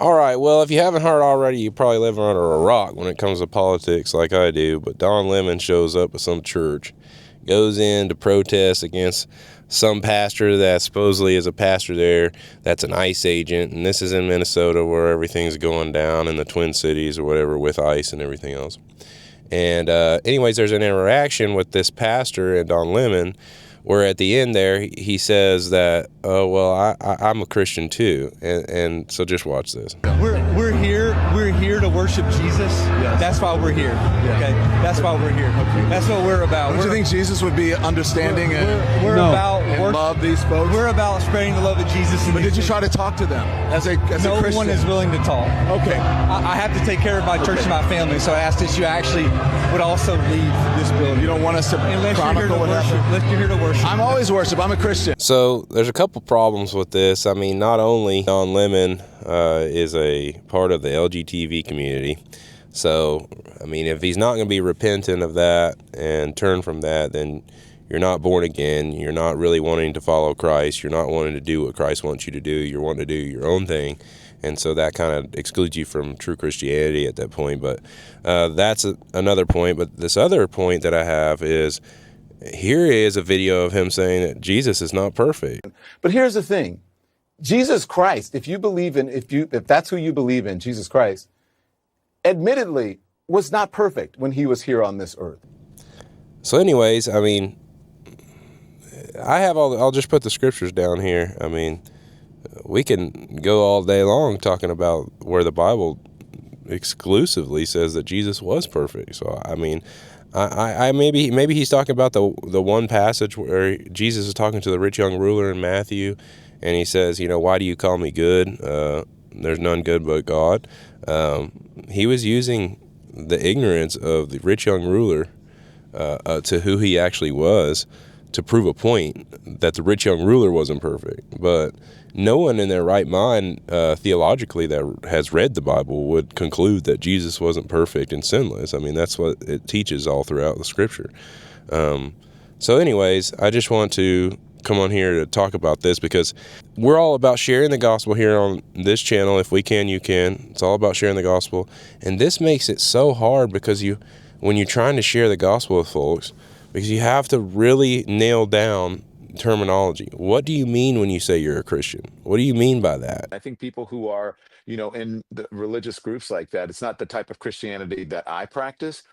All right, well, if you haven't heard already, you probably live under a rock when it comes to politics like I do, but Don Lemon shows up at some church, goes in to protest against some pastor that supposedly is a pastor there that's an ICE agent, and this is in Minnesota where everything's going down in the Twin Cities or whatever with ICE and everything else. And anyways, there's an interaction with this pastor and Don Lemon where at the end there, he says that, oh, well, I'm a Christian too. And so just watch this. We're here to worship Jesus. Yes. That's why we're here. Yeah. Okay, that's why we're here. Okay. That's what we're about. Don't you think Jesus would be understanding we're about and love these folks? We're about spreading the love of Jesus. But did you try to talk to them as a Christian? No one is willing to talk. Okay. I have to take care of my church and my family, so I asked that you actually would also leave this building. You don't want us to chronicle what happened? Unless you're here to worship. I'm always worship. I'm a Christian. So there's a couple problems with this. I mean, not only Don Lemon is a part of the LGTV community. So, I mean, if he's not going to be repentant of that and turn from that, then you're not born again. You're not really wanting to follow Christ. You're not wanting to do what Christ wants you to do. You're wanting to do your own thing. And so that kind of excludes you from true Christianity at that point. But that's another point. But this other point that I have is, here is a video of him saying that Jesus is not perfect. But here's the thing. Jesus Christ, if that's who you believe in, Jesus Christ, admittedly was not perfect when he was here on this earth. So anyways, I mean, I'll just put the scriptures down here. I mean, we can go all day long talking about where the Bible exclusively says that Jesus was perfect. So, I mean, I maybe he's talking about the one passage where Jesus is talking to the rich young ruler in Matthew, and he says, you know, why do you call me good? There's none good but God. He was using the ignorance of the rich young ruler to who he actually was to prove a point that the rich young ruler wasn't perfect. But no one in their right mind, theologically, that has read the Bible would conclude that Jesus wasn't perfect and sinless. I mean, that's what it teaches all throughout the Scripture. So anyways, I just want to come on here to talk about this because we're all about sharing the gospel here on this channel. If we can, you can. It's all about sharing the gospel. And this makes it so hard because when you're trying to share the gospel with folks, because you have to really nail down terminology. What do you mean when you say you're a Christian? What do you mean by that? I think people who are, in the religious groups like that, it's not the type of Christianity that I practice.